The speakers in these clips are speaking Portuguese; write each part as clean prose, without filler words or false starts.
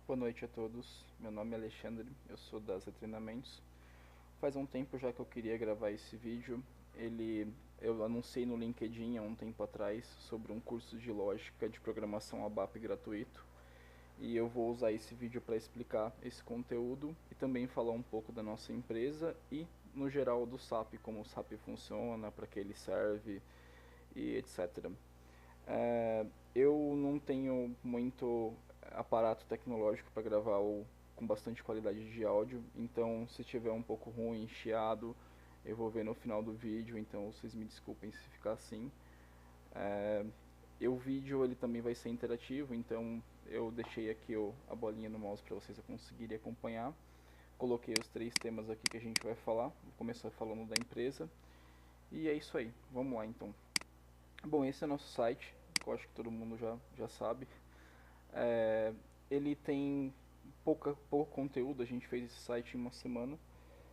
Boa noite a todos, meu nome é Alexandre, eu sou da Z Treinamentos. Faz um tempo já que eu queria gravar esse vídeo. Eu anunciei no LinkedIn há um tempo atrás sobre um curso de lógica de programação ABAP gratuito. E eu vou usar esse vídeo para explicar esse conteúdo e também falar um pouco da nossa empresa e no geral do SAP, como o SAP funciona, para que ele serve e etc. Eu não tenho muito aparato tecnológico para gravar com bastante qualidade de áudio, então se tiver um pouco ruim, chiado, eu vou ver no final do vídeo, então vocês me desculpem se ficar assim. E o vídeo ele também vai ser interativo, então eu deixei aqui a bolinha no mouse para vocês conseguirem acompanhar. Coloquei os 3 temas aqui que a gente vai falar, vou começar falando da empresa. E é isso aí, vamos lá então. Bom, esse é o nosso site, que eu acho que todo mundo já sabe. É, ele tem pouco conteúdo, a gente fez esse site em uma semana,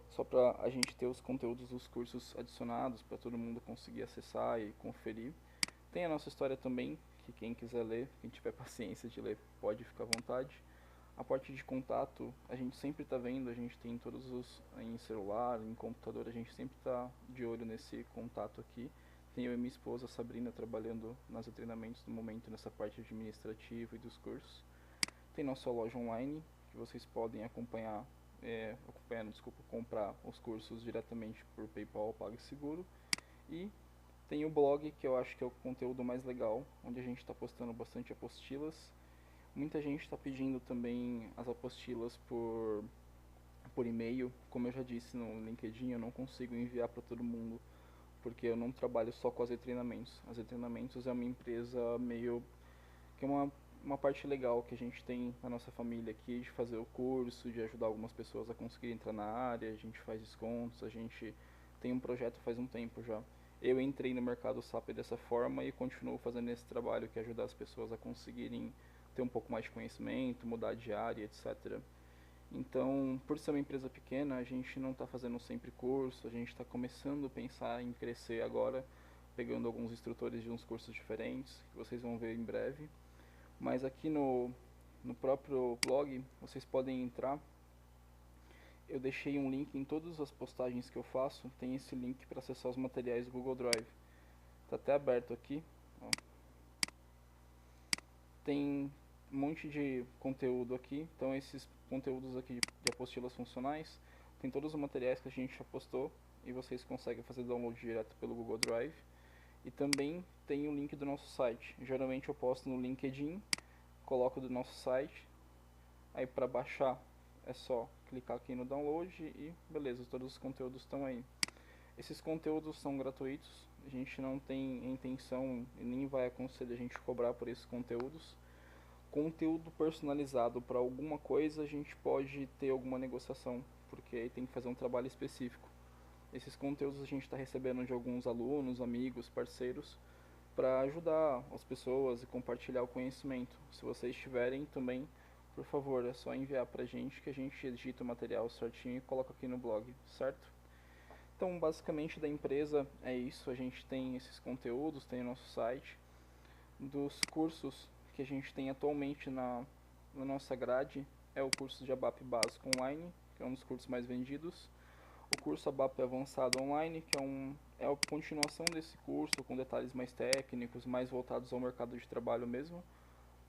só para a gente ter os conteúdos dos cursos adicionados, para todo mundo conseguir acessar e conferir. Tem a nossa história também, que quem quiser ler, quem tiver paciência de ler, pode ficar à vontade. A parte de contato, a gente sempre está vendo, a gente tem todos em celular, em computador, a gente sempre está de olho nesse contato aqui. Tem eu e minha esposa Sabrina trabalhando nas treinamentos no momento nessa parte administrativa e dos cursos. Tem nossa loja online, que vocês podem comprar os cursos diretamente por PayPal ou PagSeguro. E tem o blog, que eu acho que é o conteúdo mais legal, onde a gente está postando bastante apostilas. Muita gente está pedindo também as apostilas por e-mail. Como eu já disse no LinkedIn, eu não consigo enviar para todo mundo, porque eu não trabalho só com a Z Treinamentos. A Z Treinamentos é uma empresa meio que é uma parte legal que a gente tem na nossa família aqui, de fazer o curso, de ajudar algumas pessoas a conseguir entrar na área, a gente faz descontos, a gente tem um projeto faz um tempo já. Eu entrei no mercado SAP dessa forma e continuo fazendo esse trabalho, que é ajudar as pessoas a conseguirem ter um pouco mais de conhecimento, mudar de área, etc. Então, por ser uma empresa pequena, a gente não está fazendo sempre curso, a gente está começando a pensar em crescer agora, pegando alguns instrutores de uns cursos diferentes, que vocês vão ver em breve. Mas aqui no próprio blog, vocês podem entrar. Eu deixei um link em todas as postagens que eu faço, tem esse link para acessar os materiais do Google Drive. Está até aberto aqui. Ó. Tem um monte de conteúdo aqui, então esses conteúdos aqui de apostilas funcionais, tem todos os materiais que a gente já postou e vocês conseguem fazer download direto pelo Google Drive. E também tem o link do nosso site. Geralmente eu posto no LinkedIn, coloco do nosso site. Aí para baixar é só clicar aqui no download e beleza, todos os conteúdos estão aí. Esses conteúdos são gratuitos, a gente não tem intenção e nem vai aconselhar a gente cobrar por esses conteúdos. Conteúdo personalizado para alguma coisa a gente pode ter alguma negociação, porque aí tem que fazer um trabalho específico. Esses conteúdos a gente está recebendo de alguns alunos, amigos, parceiros, para ajudar as pessoas e compartilhar o conhecimento. Se vocês tiverem também, por favor, é só enviar pra gente que a gente edita o material certinho e coloca aqui no blog, certo? Então, basicamente da empresa é isso, a gente tem esses conteúdos, tem o nosso site. Dos cursos que a gente tem atualmente na nossa grade é o curso de ABAP básico online, que é um dos cursos mais vendidos. O curso ABAP Avançado Online, que é a continuação desse curso, com detalhes mais técnicos, mais voltados ao mercado de trabalho mesmo.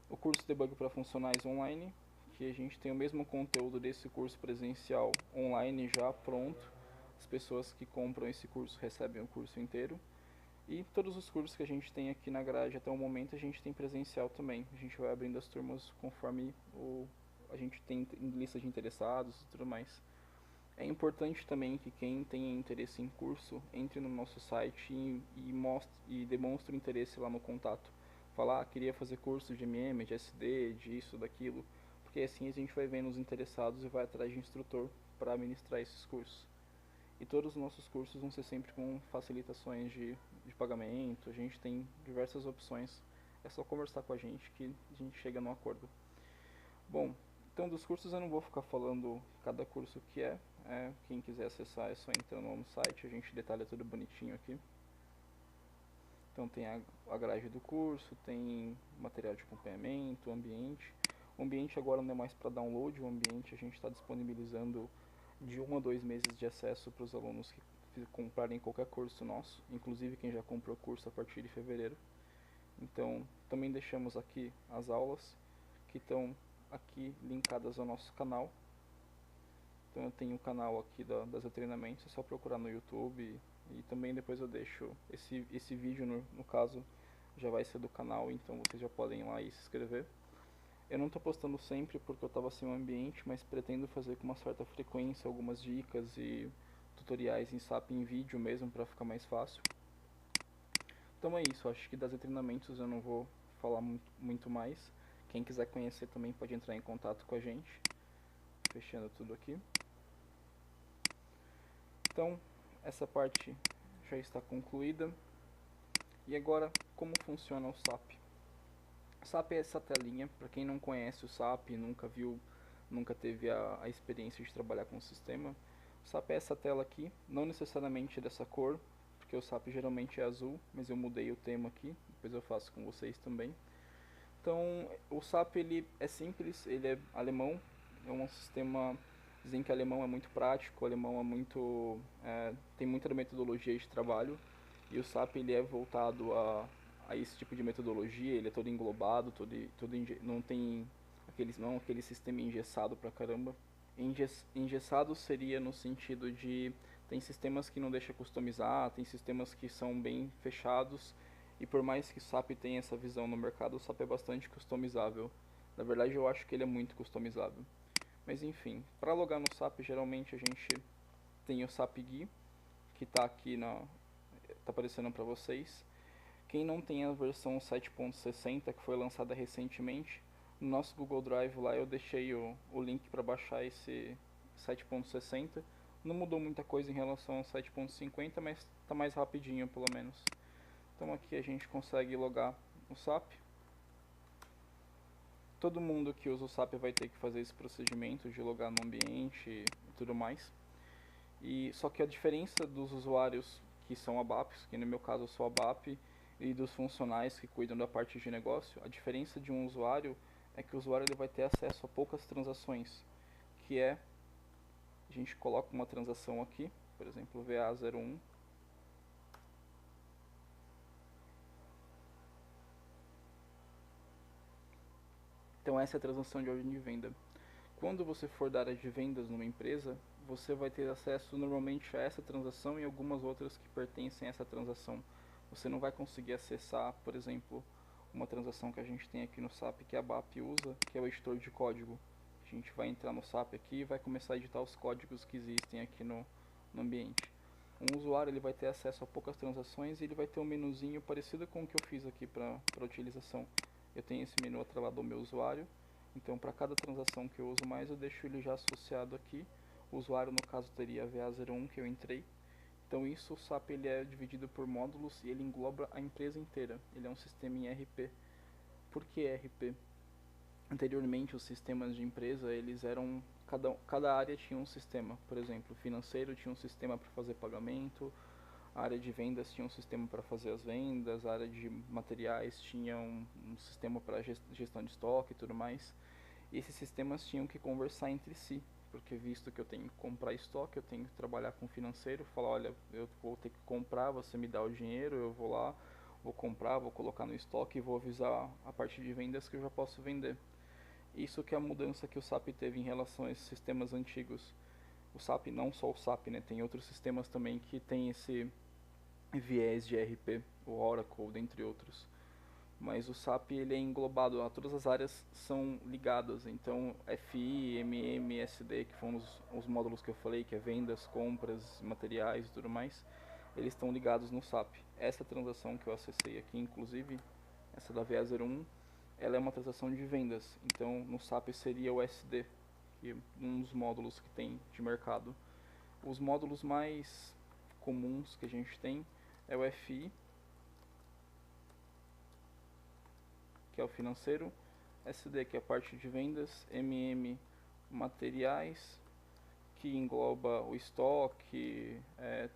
O curso Debug para Funcionais Online, que a gente tem o mesmo conteúdo desse curso presencial online já pronto. As pessoas que compram esse curso recebem o curso inteiro. E todos os cursos que a gente tem aqui na grade até o momento a gente tem presencial também. A gente vai abrindo as turmas conforme a gente tem lista de interessados e tudo mais. É importante também que quem tenha interesse em curso entre no nosso site e demonstre interesse lá no contato. Falar, queria fazer curso de MM, de SD, disso, daquilo, porque assim a gente vai vendo os interessados e vai atrás de instrutor para ministrar esses cursos. E todos os nossos cursos vão ser sempre com facilitações de pagamento, a gente tem diversas opções, é só conversar com a gente que a gente chega num acordo. Bom, então dos cursos eu não vou ficar falando cada curso que quem quiser acessar é só entrar no site, a gente detalha tudo bonitinho aqui. Então tem a grade do curso, tem material de acompanhamento, ambiente. O ambiente agora não é mais para download, o ambiente a gente está disponibilizando de 1 a 2 meses de acesso para os alunos que comprarem qualquer curso nosso, inclusive quem já comprou curso a partir de fevereiro. Então, também deixamos aqui as aulas que estão aqui linkadas ao nosso canal. Então eu tenho um canal aqui das treinamentos, é só procurar no YouTube e também depois eu deixo esse vídeo, no caso, já vai ser do canal, então vocês já podem ir lá e se inscrever. Eu não estou postando sempre porque eu estava sem um ambiente, mas pretendo fazer com uma certa frequência algumas dicas e tutoriais em SAP em vídeo mesmo para ficar mais fácil. Então é isso, acho que das treinamentos eu não vou falar muito mais. Quem quiser conhecer também pode entrar em contato com a gente. Fechando tudo aqui. Então, essa parte já está concluída. E agora, como funciona o SAP? O SAP é essa telinha, para quem não conhece o SAP, nunca viu, nunca teve a experiência de trabalhar com o sistema. O SAP é essa tela aqui, não necessariamente dessa cor, porque o SAP geralmente é azul, mas eu mudei o tema aqui, depois eu faço com vocês também. Então, o SAP ele é simples, ele é alemão, é um sistema, dizem que alemão é muito prático, alemão é muito, tem muita metodologia de trabalho, e o SAP ele é voltado a esse tipo de metodologia, ele é todo englobado, não tem aquele sistema engessado pra caramba. Engessado seria no sentido de tem sistemas que não deixa customizar, tem sistemas que são bem fechados, e por mais que o SAP tenha essa visão no mercado, o SAP é bastante customizável. Na verdade, eu acho que ele é muito customizável. Mas enfim, para logar no SAP, geralmente a gente tem o SAP GUI, que está aqui tá aparecendo para vocês. Quem não tem a versão 7.60, que foi lançada recentemente, no nosso Google Drive lá eu deixei o link para baixar esse 7.60. Não mudou muita coisa em relação ao 7.50, mas está mais rapidinho pelo menos. Então aqui a gente consegue logar o SAP. Todo mundo que usa o SAP vai ter que fazer esse procedimento de logar no ambiente e tudo mais. Só que a diferença dos usuários que são ABAPs, que no meu caso eu sou ABAP, e dos funcionais que cuidam da parte de negócio, a diferença de um usuário é que o usuário ele vai ter acesso a poucas transações, que é, a gente coloca uma transação aqui, por exemplo, VA01, então essa é a transação de ordem de venda. Quando você for da área de vendas numa empresa, você vai ter acesso normalmente a essa transação e algumas outras que pertencem a essa transação. Você não vai conseguir acessar, por exemplo, uma transação que a gente tem aqui no SAP que a BAP usa, que é o editor de código. A gente vai entrar no SAP aqui e vai começar a editar os códigos que existem aqui no ambiente. Um usuário ele vai ter acesso a poucas transações e ele vai ter um menuzinho parecido com o que eu fiz aqui para utilização. Eu tenho esse menu atrelado ao meu usuário, então para cada transação que eu uso mais eu deixo ele já associado aqui. O usuário no caso teria a VA01 que eu entrei. Então isso, o SAP ele é dividido por módulos e ele engloba a empresa inteira. Ele é um sistema em ERP. Por que ERP? Anteriormente os sistemas de empresa, eles eram cada área tinha um sistema. Por exemplo, o financeiro tinha um sistema para fazer pagamento, a área de vendas tinha um sistema para fazer as vendas, a área de materiais tinha um sistema para gestão de estoque e tudo mais. E esses sistemas tinham que conversar entre si, porque visto que eu tenho que comprar estoque, eu tenho que trabalhar com o financeiro, falar, olha, eu vou ter que comprar, você me dá o dinheiro, eu vou lá, vou comprar, vou colocar no estoque e vou avisar a parte de vendas que eu já posso vender. Isso que é a mudança que o SAP teve em relação a esses sistemas antigos. O SAP, não só o SAP, né, tem outros sistemas também que tem esse viés de ERP, o Oracle, dentre outros. Mas o SAP ele é englobado, todas as áreas são ligadas, então FI, MM, SD, que foram os módulos que eu falei, que é vendas, compras, materiais e tudo mais, eles estão ligados no SAP. Essa transação que eu acessei aqui, inclusive, essa da VA01, ela é uma transação de vendas, então no SAP seria o SD, que é um dos módulos que tem de mercado. Os módulos mais comuns que a gente tem é o FI, que é o financeiro, SD, que é a parte de vendas, MM, materiais, que engloba o estoque,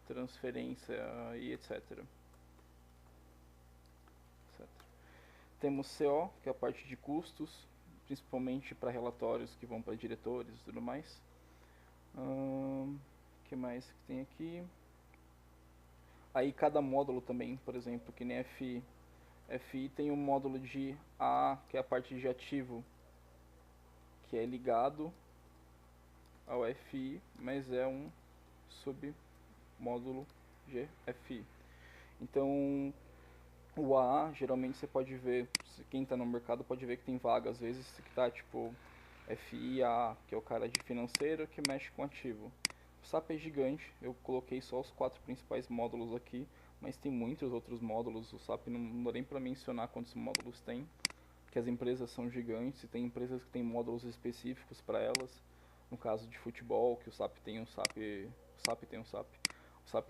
transferência e etc. Temos CO, que é a parte de custos, principalmente para relatórios que vão para diretores e tudo mais. Que mais que tem aqui? Aí cada módulo também, por exemplo, que nem FI. FI tem um módulo de AA, que é a parte de ativo, que é ligado ao FI, mas é um submódulo de FI. Então, o AA, geralmente você pode ver, quem está no mercado pode ver que tem vaga, às vezes que está tipo FI AA, que é o cara de financeiro que mexe com ativo. O SAP é gigante, eu coloquei só os 4 principais módulos aqui, mas tem muitos outros módulos, o SAP não dá nem para mencionar quantos módulos tem, porque as empresas são gigantes e tem empresas que têm módulos específicos para elas. No caso de futebol, que o SAP tem o SAP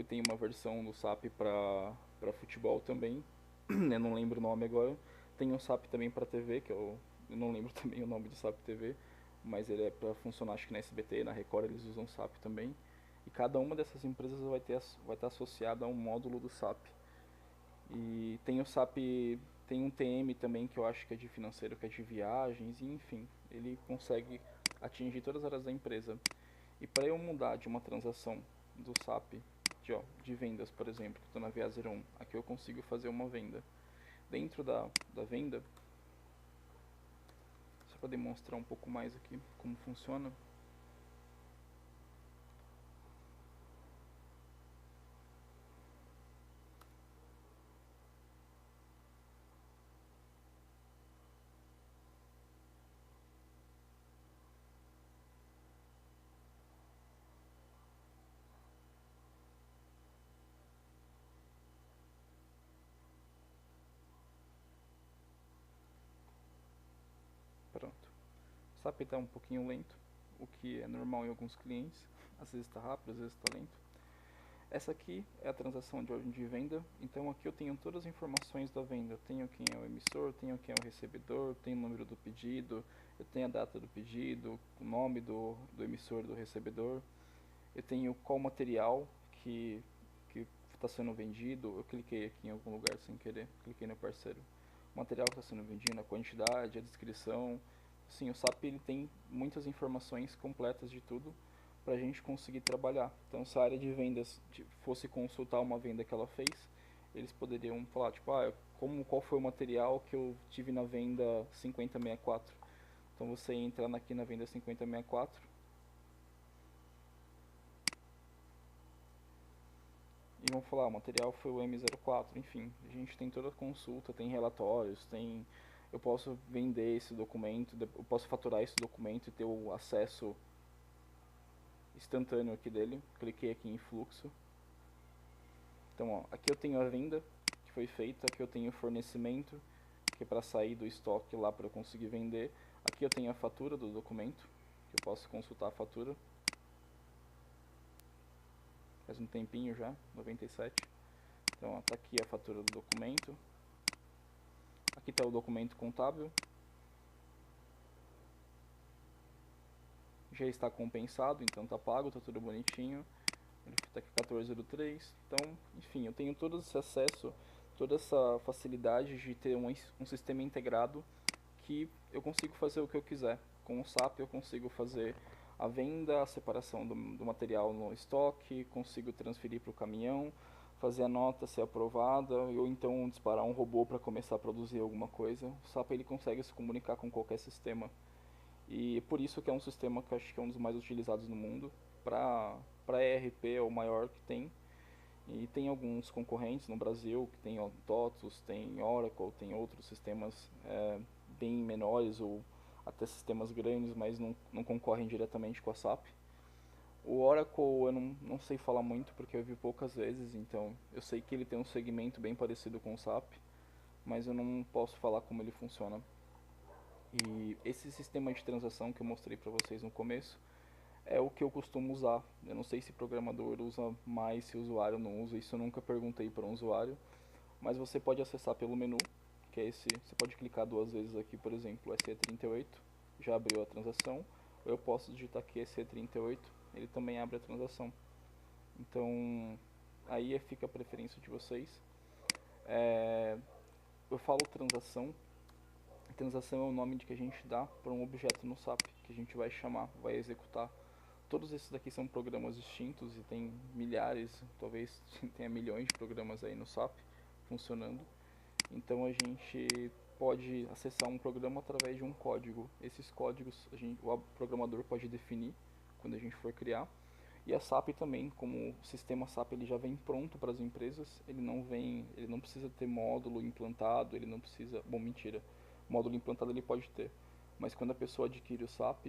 tem uma versão do SAP para futebol também, eu não lembro o nome agora. Tem um SAP também para TV, que eu não lembro também o nome do SAP TV, mas ele é para funcionar acho que na SBT, na Record eles usam SAP também. E cada uma dessas empresas vai estar associada a um módulo do SAP. E tem o SAP, tem um TM também que eu acho que é de financeiro, que é de viagens, e enfim, ele consegue atingir todas as áreas da empresa. E para eu mudar de uma transação do SAP de vendas, por exemplo, que estou na Viazer 1, aqui eu consigo fazer uma venda. Dentro da venda, só para demonstrar um pouco mais aqui como funciona. Pronto. O SAP está um pouquinho lento, o que é normal em alguns clientes. Às vezes está rápido, às vezes está lento. Essa aqui é a transação de ordem de venda, então aqui eu tenho todas as informações da venda. Eu tenho quem é o emissor, tenho quem é o recebedor, tenho o número do pedido, eu tenho a data do pedido, o nome do emissor, do recebedor. Eu tenho qual material que está sendo vendido. Eu cliquei aqui em algum lugar sem querer, cliquei no parceiro. O material que está sendo vendido, a quantidade, a descrição. Sim, o SAP ele tem muitas informações completas de tudo para a gente conseguir trabalhar. Então, se a área de vendas fosse consultar uma venda que ela fez, eles poderiam falar, tipo, qual foi o material que eu tive na venda 5064. Então, você entra aqui na venda 5064 e vão falar, o material foi o M04, enfim, a gente tem toda a consulta, tem relatórios, eu posso vender esse documento, eu posso faturar esse documento e ter o acesso instantâneo aqui dele. Cliquei aqui em fluxo. Então, ó, aqui eu tenho a venda que foi feita, aqui eu tenho o fornecimento, que é para sair do estoque lá para eu conseguir vender. Aqui eu tenho a fatura do documento, que eu posso consultar a fatura. Faz um tempinho já, 97. Então, ó, tá aqui a fatura do documento. Aqui está o documento contábil. Já está compensado, então está pago, está tudo bonitinho. Ele está aqui 1403. Então, enfim, eu tenho todo esse acesso, toda essa facilidade de ter um sistema integrado que eu consigo fazer o que eu quiser. Com o SAP eu consigo fazer a venda, a separação do material no estoque, consigo transferir para o caminhão, fazer a nota ser aprovada, ou então disparar um robô para começar a produzir alguma coisa. O SAP ele consegue se comunicar com qualquer sistema. E por isso que é um sistema que eu acho que é um dos mais utilizados no mundo. Para ERP é o maior que tem. E tem alguns concorrentes no Brasil, que tem o TOTUS, tem Oracle, tem outros sistemas bem menores ou até sistemas grandes, mas não concorrem diretamente com a SAP. O Oracle eu não sei falar muito porque eu vi poucas vezes, então eu sei que ele tem um segmento bem parecido com o SAP, mas eu não posso falar como ele funciona. E esse sistema de transação que eu mostrei para vocês no começo é o que eu costumo usar. Eu não sei se programador usa mais, se o usuário não usa, isso eu nunca perguntei para um usuário, mas você pode acessar pelo menu, que é esse, você pode clicar 2 vezes aqui, por exemplo, SE38, já abriu a transação, ou eu posso digitar aqui SE38, ele também abre a transação. Então, aí fica a preferência de vocês. Eu falo transação Transação é o nome que a gente dá para um objeto no SAP, que a gente vai chamar, vai executar. Todos esses daqui são programas distintos e tem milhares, talvez tenha milhões de programas aí no SAP funcionando. Então a gente pode acessar um programa através de um código. Esses códigos o programador pode definir quando a gente for criar. E a SAP também, como o sistema SAP ele já vem pronto para as empresas, ele não precisa ter módulo implantado, ele não precisa, bom, mentira, módulo implantado ele pode ter, mas quando a pessoa adquire o SAP,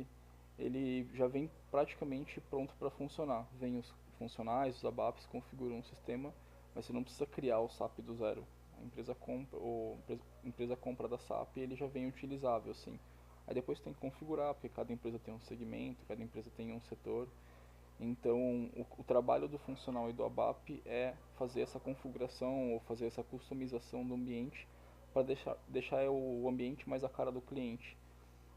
ele já vem praticamente pronto para funcionar. Vem os funcionais, os ABAPs, configuram um sistema, mas você não precisa criar o SAP do zero. A empresa compra da SAP e ele já vem utilizável, assim. Aí depois tem que configurar, porque cada empresa tem um segmento, cada empresa tem um setor. Então, o trabalho do funcional e do ABAP é fazer essa configuração ou fazer essa customização do ambiente para deixar o ambiente mais a cara do cliente.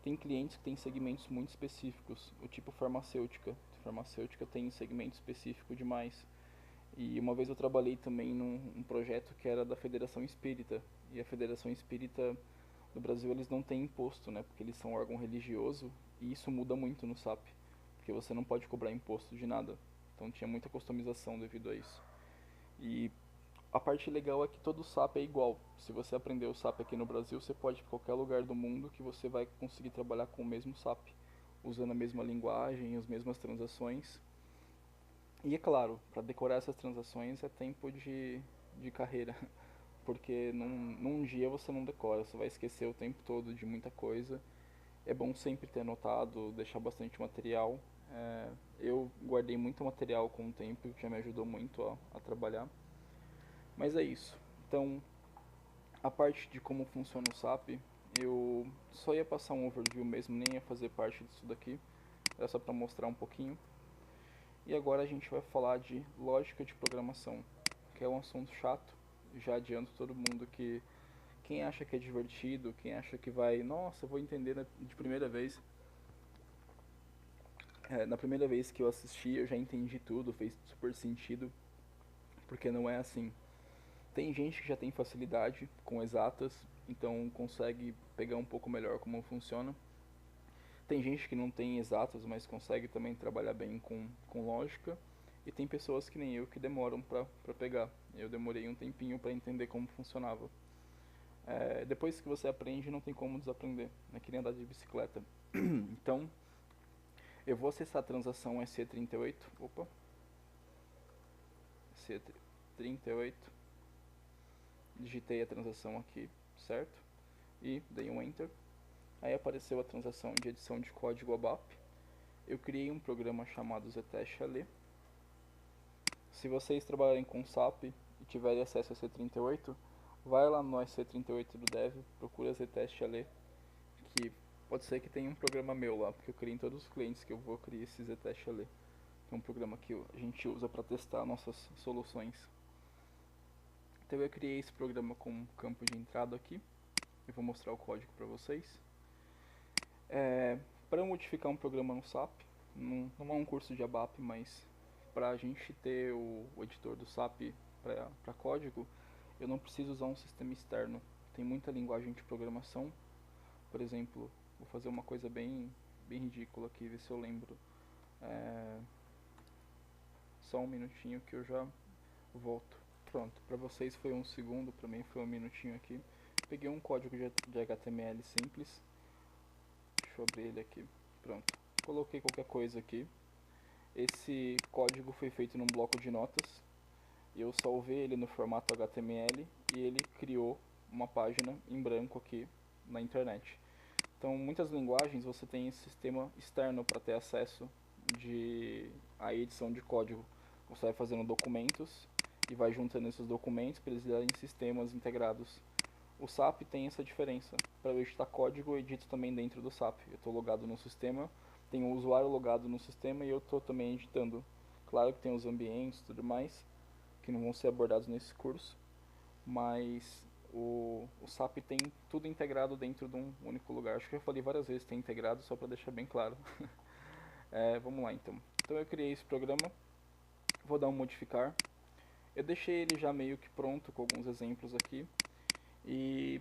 Tem clientes que têm segmentos muito específicos, o tipo farmacêutica. Farmacêutica tem segmento específico demais. E uma vez eu trabalhei também num projeto que era da Federação Espírita. E a Federação Espírita no Brasil eles não têm imposto, né? Porque eles são órgão religioso e isso muda muito no SAP. Porque você não pode cobrar imposto de nada. Então tinha muita customização devido a isso. E a parte legal é que todo SAP é igual. Se você aprender o SAP aqui no Brasil, você pode ir para qualquer lugar do mundo que você vai conseguir trabalhar com o mesmo SAP, usando a mesma linguagem, as mesmas transações. E é claro, para decorar essas transações é tempo de carreira, porque num dia você não decora, você vai esquecer o tempo todo de muita coisa. É bom sempre ter anotado, deixar bastante material. Eu guardei muito material com o tempo, que já me ajudou muito a trabalhar. Mas é isso. Então, a parte de como funciona o SAP, eu só ia passar um overview mesmo, nem ia fazer parte disso daqui. Era só para mostrar um pouquinho. E agora a gente vai falar de lógica de programação, que é um assunto chato. Já adianto todo mundo que quem acha que é divertido, quem acha que vai, nossa, eu vou entender de primeira vez. Na primeira vez que eu assisti, eu já entendi tudo, fez super sentido, porque não é assim. Tem gente que já tem facilidade com exatas, então consegue pegar um pouco melhor como funciona. Tem gente que não tem exatas, mas consegue também trabalhar bem com lógica. E tem pessoas que nem eu que demoram pra pegar. Eu demorei um tempinho pra entender como funcionava. Depois que você aprende, não tem como desaprender. É que nem andar de bicicleta. Então, eu vou acessar a transação EC38. Opa. EC38. Digitei a transação aqui, certo? E dei um Enter. Aí apareceu a transação de edição de código ABAP. Eu criei um programa chamado ZTestALE. Se vocês trabalharem com SAP e tiverem acesso a C38, vai lá no C38 do Dev, procura ZTestALE, que pode ser que tenha um programa meu lá, porque eu criei em todos os clientes que eu vou criar esse ZTestALE. É um programa que a gente usa para testar nossas soluções. Então eu criei esse programa com campo de entrada aqui. Eu vou mostrar o código para vocês. Para modificar um programa no SAP, não é um curso de ABAP, mas para a gente ter o editor do SAP para código, eu não preciso usar um sistema externo. Tem muita linguagem de programação. Por exemplo, vou fazer uma coisa bem ridícula aqui, ver se eu lembro. Só um minutinho que eu já volto. Pronto, para vocês foi um segundo, para mim foi um minutinho aqui. Peguei um código de HTML simples. Deixa eu abrir ele aqui. Pronto. Coloquei qualquer coisa aqui. Esse código foi feito num bloco de notas. Eu salvei ele no formato HTML e ele criou uma página em branco aqui na internet. Então, muitas linguagens você tem esse sistema externo para ter acesso à edição de código. Você vai fazendo documentos e vai juntando esses documentos para eles darem sistemas integrados. O SAP tem essa diferença. Para eu editar código, eu edito também dentro do SAP. Eu estou logado no sistema, tenho o usuário logado no sistema e eu estou também editando. Claro que tem os ambientes e tudo mais, que não vão ser abordados nesse curso, mas o SAP tem tudo integrado dentro de um único lugar. Acho que eu falei várias vezes tem integrado, só para deixar bem claro. Vamos lá então. Então eu criei esse programa, vou dar um modificar. Eu deixei ele já meio que pronto com alguns exemplos aqui. E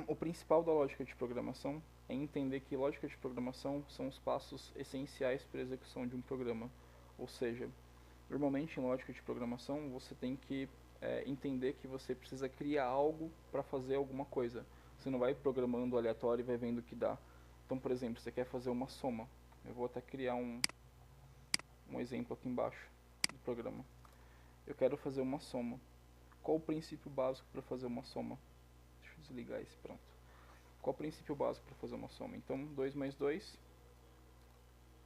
o principal da lógica de programação é entender que lógica de programação são os passos essenciais para a execução de um programa. Ou seja, normalmente em lógica de programação você tem que entender que você precisa criar algo para fazer alguma coisa. Você não vai programando aleatório e vai vendo o que dá. Então, por exemplo, você quer fazer uma soma. Eu vou até criar um exemplo aqui embaixo do programa. Eu quero fazer uma soma. Qual o princípio básico para fazer uma soma? Deixa eu desligar esse, pronto. Qual o princípio básico para fazer uma soma? Então, 2 mais 2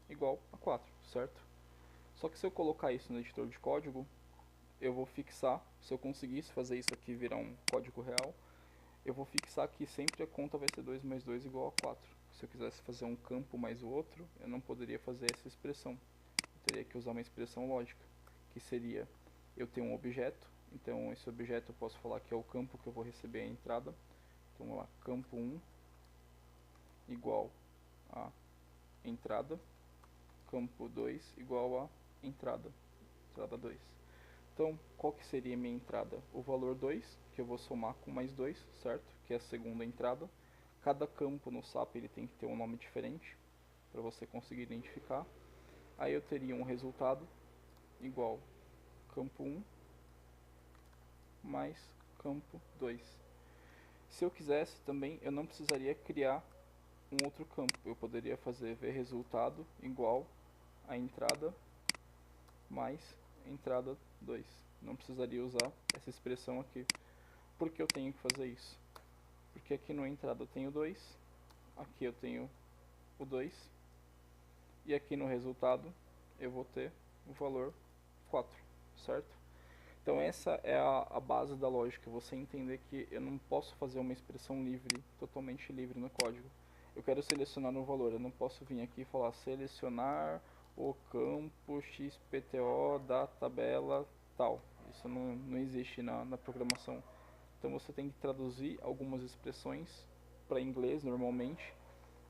igual a 4, certo? Só que se eu colocar isso no editor de código, eu vou fixar, se eu conseguisse fazer isso aqui virar um código real, eu vou fixar que sempre a conta vai ser 2 mais 2 igual a 4. Se eu quisesse fazer um campo mais o outro, eu não poderia fazer essa expressão. Eu teria que usar uma expressão lógica, que seria, eu tenho um objeto, então esse objeto eu posso falar que é o campo que eu vou receber a entrada. Então vamos lá, campo 1 igual a entrada, campo 2 igual a entrada 2. Então, qual que seria a minha entrada? O valor 2, que eu vou somar com mais 2, certo? Que é a segunda entrada. Cada campo no SAP ele tem que ter um nome diferente, para você conseguir identificar. Aí eu teria um resultado igual campo 1 mais campo 2. Se eu quisesse também, eu não precisaria criar um outro campo. Eu poderia fazer vResultado igual a entrada mais entrada 2. Não precisaria usar essa expressão aqui. Por que eu tenho que fazer isso? Porque aqui no entrada eu tenho 2, aqui eu tenho o 2, e aqui no resultado eu vou ter o valor 4, certo? Então essa é a base da lógica, você entender que eu não posso fazer uma expressão livre, totalmente livre no código. Eu quero selecionar um valor, eu não posso vir aqui e falar selecionar o campo XPTO da tabela tal. Isso não existe na programação. Então você tem que traduzir algumas expressões para inglês normalmente.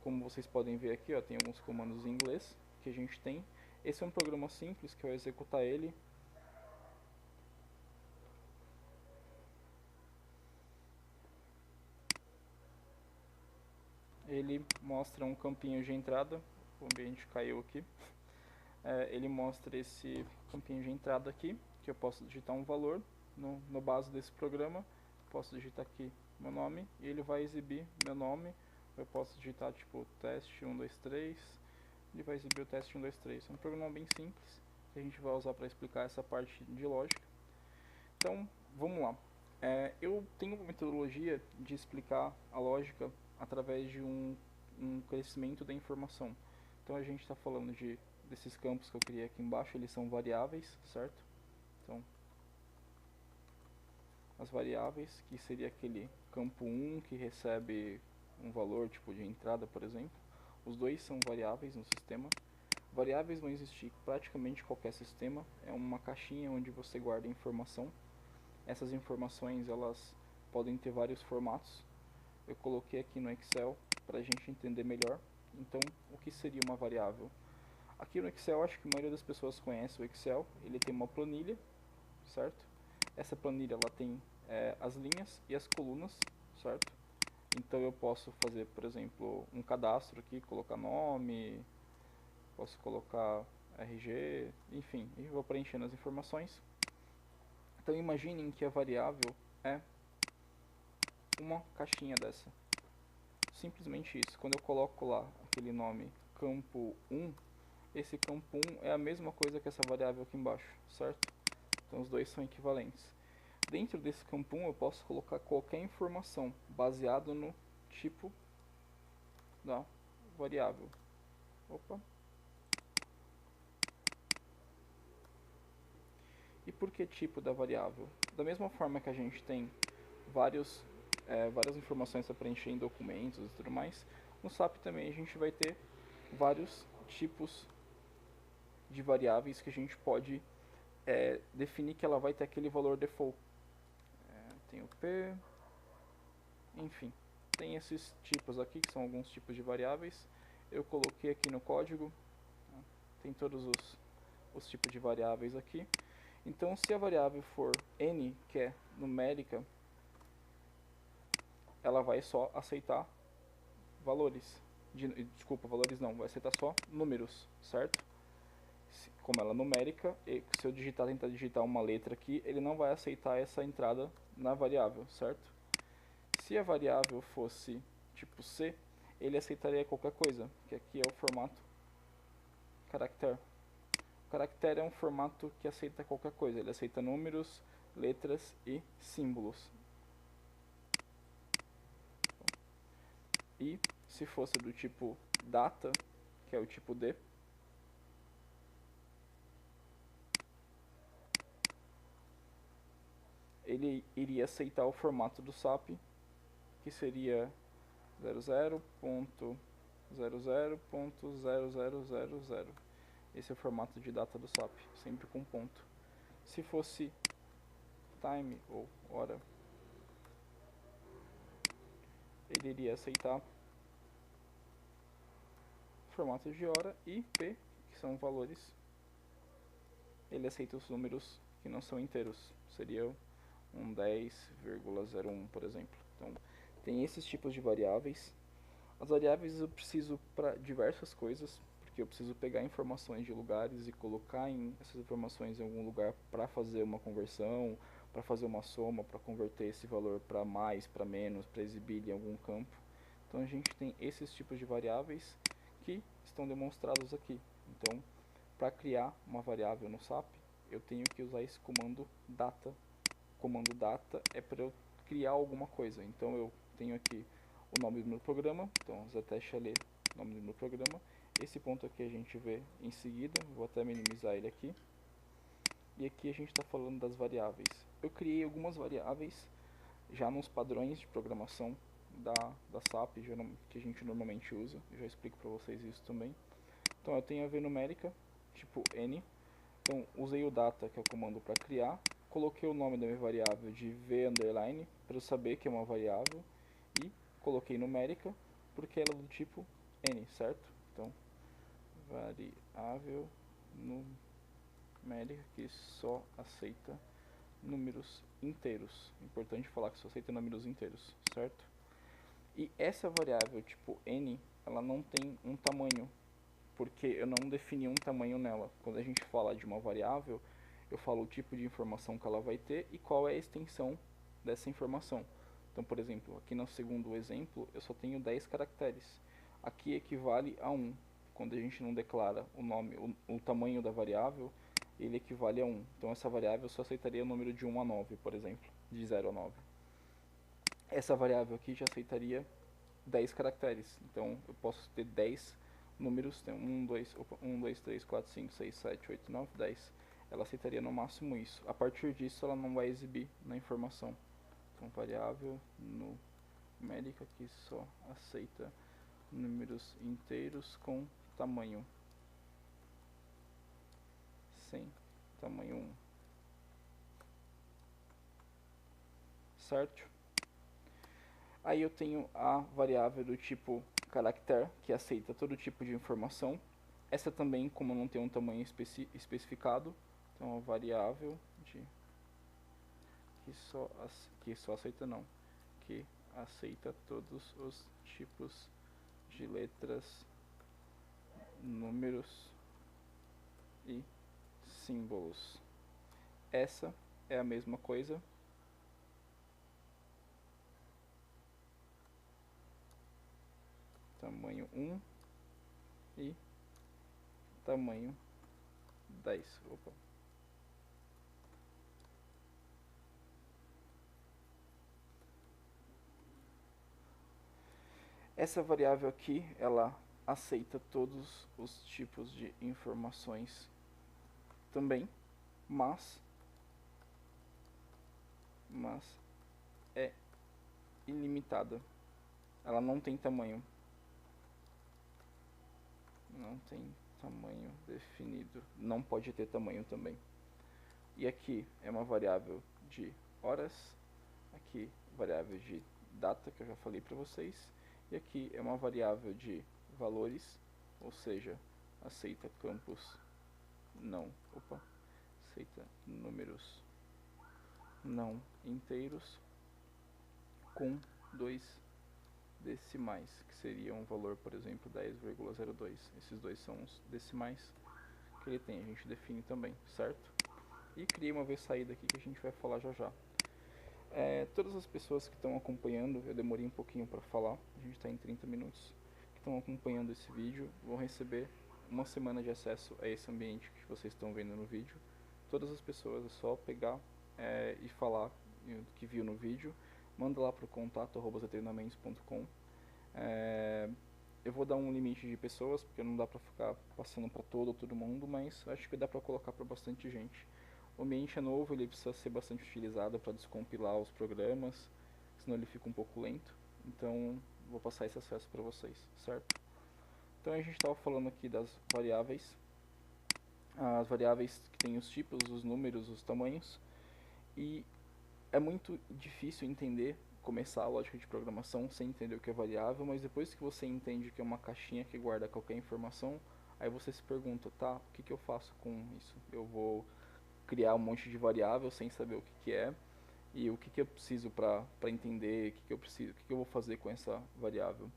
Como vocês podem ver aqui, ó, tem alguns comandos em inglês que a gente tem. Esse é um programa simples que eu executar ele. Ele mostra um campinho de entrada. O ambiente caiu aqui. Ele mostra esse campinho de entrada aqui, que eu posso digitar um valor no base desse programa. Posso digitar aqui meu nome e ele vai exibir meu nome. Eu posso digitar tipo teste 1, 2, 3. Ele vai exibir o teste 1, 2, 3. É um programa bem simples que a gente vai usar para explicar essa parte de lógica. Então, vamos lá. Eu tenho uma metodologia de explicar a lógica através de um crescimento da informação. Então a gente está falando desses campos que eu criei aqui embaixo, eles são variáveis, certo? Então, as variáveis, que seria aquele campo 1 que recebe um valor tipo de entrada, por exemplo. Os dois são variáveis no sistema. Variáveis vão existir em praticamente qualquer sistema. É uma caixinha onde você guarda informação. Essas informações elas podem ter vários formatos. Eu coloquei aqui no Excel para a gente entender melhor. Então, o que seria uma variável? Aqui no Excel, acho que a maioria das pessoas conhece o Excel. Ele tem uma planilha, certo? Essa planilha ela tem as linhas e as colunas, certo? Então eu posso fazer, por exemplo, um cadastro aqui, colocar nome, posso colocar RG, enfim, e vou preenchendo as informações. Então imaginem que a variável é uma caixinha dessa. Simplesmente isso. Quando eu coloco lá aquele nome campo 1, esse campo 1 é a mesma coisa que essa variável aqui embaixo, certo? Então os dois são equivalentes. Dentro desse campo 1 eu posso colocar qualquer informação baseado no tipo da variável. Opa. E por que tipo da variável? Da mesma forma que a gente tem várias informações para preencher em documentos e tudo mais, no SAP também a gente vai ter vários tipos de variáveis que a gente pode definir que ela vai ter aquele valor default. Tem o P, enfim, tem esses tipos aqui que são alguns tipos de variáveis. Eu coloquei aqui no código, tem todos os tipos de variáveis aqui. Então, se a variável for n, que é numérica, ela vai só aceitar valores. Desculpa, valores não, vai aceitar só números, certo? Como ela é numérica, se eu tentar digitar uma letra aqui, ele não vai aceitar essa entrada na variável, certo? Se a variável fosse tipo C, ele aceitaria qualquer coisa, que aqui é o formato caractere. O caractere é um formato que aceita qualquer coisa, ele aceita números, letras e símbolos. E se fosse do tipo data, que é o tipo D, ele iria aceitar o formato do SAP, que seria 00.00.0000. Esse é o formato de data do SAP, sempre com ponto. Se fosse time ou hora, ele iria aceitar formato de hora e P, que são valores. Ele aceita os números que não são inteiros, seria um 10,01, por exemplo. Então, tem esses tipos de variáveis. As variáveis eu preciso para diversas coisas, porque eu preciso pegar informações de lugares e colocar essas informações em algum lugar para fazer uma conversão, para fazer uma soma, para converter esse valor para mais, para menos, para exibir em algum campo. Então a gente tem esses tipos de variáveis que estão demonstrados aqui. Então, para criar uma variável no SAP, eu tenho que usar esse comando data. O comando data é para eu criar alguma coisa. Então eu tenho aqui o nome do meu programa, então ZTSHL, nome do meu programa. Esse ponto aqui a gente vê em seguida, vou até minimizar ele aqui. E aqui a gente está falando das variáveis. Eu criei algumas variáveis já nos padrões de programação da SAP, que a gente normalmente usa. Eu já explico para vocês isso também. Então eu tenho a V numérica, tipo N. Então usei o data, que é o comando para criar. Coloquei o nome da minha variável de V underline, para eu saber que é uma variável. E coloquei numérica, porque ela é do tipo N, certo? Então, variável numérica que só aceita números inteiros. Importante falar que só aceita números inteiros, certo? E essa variável tipo N, ela não tem um tamanho, porque eu não defini um tamanho nela. Quando a gente fala de uma variável, eu falo o tipo de informação que ela vai ter e qual é a extensão dessa informação. Então, por exemplo, aqui no segundo exemplo, eu só tenho 10 caracteres. Aqui equivale a 1. Quando a gente não declara o nome, o tamanho da variável, ele equivale a 1. Então, essa variável só aceitaria o número de 1 a 9, por exemplo, de 0 a 9. Essa variável aqui já aceitaria 10 caracteres. Então, eu posso ter 10 números, tem 1, 2, 3, 4, 5, 6, 7, 8, 9, 10. Ela aceitaria no máximo isso. A partir disso, ela não vai exibir na informação. Então, variável numérica que só aceita números inteiros com tamanho 100, tamanho 1. Certo? Aí eu tenho a variável do tipo character, que aceita todo tipo de informação. Essa também, como não tem um tamanho especificado, então a variável de que só aceita não, que aceita todos os tipos de letras, números e símbolos. Essa é a mesma coisa tamanho 1 e tamanho 10. Opa. Essa variável aqui, ela aceita todos os tipos de informações também, mas é ilimitada. Ela não tem tamanho. Não tem tamanho definido. Não pode ter tamanho também. E aqui é uma variável de horas. Aqui variável de data, que eu já falei para vocês. E aqui é uma variável de valores, ou seja, aceita campos aceita números não inteiros com dois decimais, que seria um valor, por exemplo, 10,02. Esses dois são os decimais que ele tem, a gente define também, certo? E criei uma vez saída aqui que a gente vai falar já já. Todas as pessoas que estão acompanhando, eu demorei um pouquinho para falar, a gente está em 30 minutos, que estão acompanhando esse vídeo, vão receber uma semana de acesso a esse ambiente que vocês estão vendo no vídeo. Todas as pessoas, é só pegar e falar que viu no vídeo, manda lá para o contato@zetreinamentos.com. Eu vou dar um limite de pessoas, porque não dá para ficar passando para todo mundo, mas acho que dá para colocar para bastante gente. O ambiente é novo, ele precisa ser bastante utilizado para descompilar os programas, senão ele fica um pouco lento. Então, vou passar esse acesso para vocês, certo? Então, a gente estava falando aqui das variáveis. As variáveis que têm os tipos, os números, os tamanhos. E é muito difícil entender, começar a lógica de programação sem entender o que é variável, mas depois que você entende que é uma caixinha que guarda qualquer informação, aí você se pergunta, tá, o que eu faço com isso? Eu vou criar um monte de variável sem saber o que é, e o que eu preciso para entender, o que eu vou fazer com essa variável.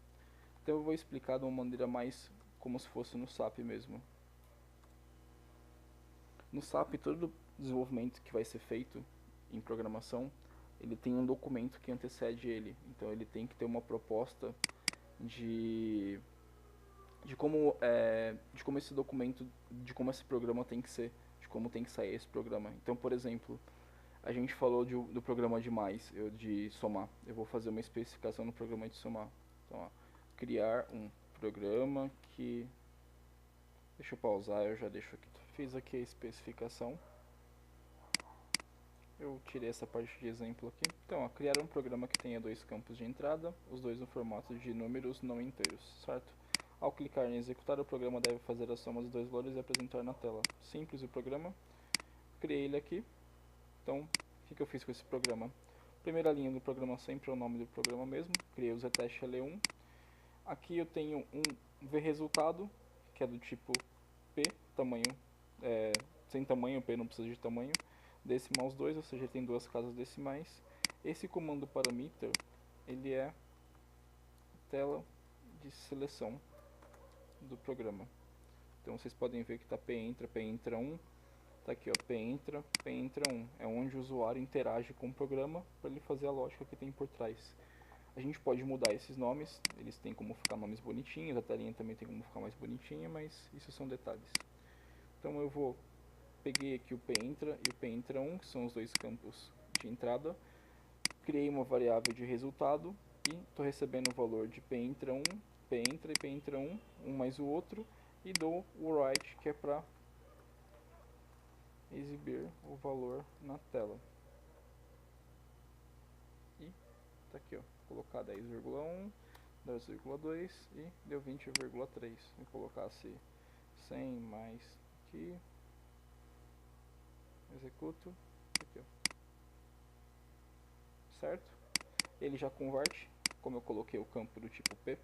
Então eu vou explicar de uma maneira mais como se fosse no SAP mesmo. No SAP, todo desenvolvimento que vai ser feito em programação, ele tem um documento que antecede ele. Então ele tem que ter uma proposta de como esse documento, de como esse programa tem que ser, de como tem que sair esse programa. Então, por exemplo, a gente falou do programa de mais, de somar. Eu vou fazer uma especificação no programa de somar. Então, ó, criar um programa que... Deixa eu pausar, eu já deixo aqui. Fiz aqui a especificação. Eu tirei essa parte de exemplo aqui. Então, ó, criar um programa que tenha dois campos de entrada, os dois no formato de números não inteiros, certo? Ao clicar em executar, o programa deve fazer a soma dos dois valores e apresentar na tela. Simples o programa. Criei ele aqui. Então, o que eu fiz com esse programa? Primeira linha do programa sempre é o nome do programa mesmo. Criei o ztest L1. Aqui eu tenho um vResultado, que é do tipo P, tamanho, sem tamanho, P não precisa de tamanho. Decimal 2, ou seja, tem duas casas decimais. Esse comando parameter, ele é tela de seleção do programa. Então vocês podem ver que está pentra 1, está aqui ó, pentra 1. É onde o usuário interage com o programa para ele fazer a lógica que tem por trás. A gente pode mudar esses nomes, eles têm como ficar nomes bonitinhos, a telinha também tem como ficar mais bonitinha, mas isso são detalhes. Então eu peguei aqui o pentra e o pentra1, que são os dois campos de entrada, criei uma variável de resultado e estou recebendo o valor de pentra1, pentra e pentra1, um mais o outro, e dou o write, que é para exibir o valor na tela. E tá aqui, ó, vou colocar 10,1, 10,2 e deu 20,3. Vou colocasse 100 mais aqui, executo, aqui, ó. Certo? Ele já converte, como eu coloquei o campo do tipo P,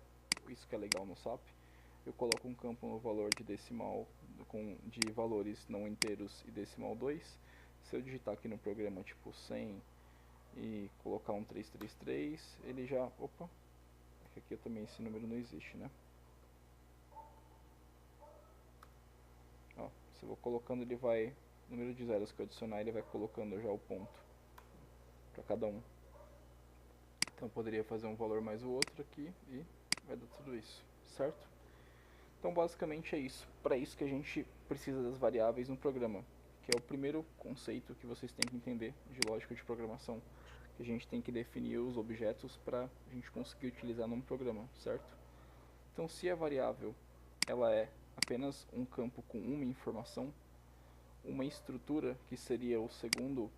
isso que é legal no SAP. Eu coloco um campo no valor de decimal, de valores não inteiros e decimal 2. Se eu digitar aqui no programa tipo 100 e colocar um 333, ele já... Opa! Aqui também esse número não existe, né? Ó, se eu vou colocando, ele vai... O número de zeros que eu adicionar, ele vai colocando já o ponto para cada um. Então eu poderia fazer um valor mais o outro aqui e vai dar tudo isso, certo? Então basicamente é isso. Para isso que a gente precisa das variáveis no programa, que é o primeiro conceito que vocês têm que entender de lógica de programação, que a gente tem que definir os objetos para a gente conseguir utilizar num programa, certo? Então se a variável ela é apenas um campo com uma informação, uma estrutura, que seria o segundo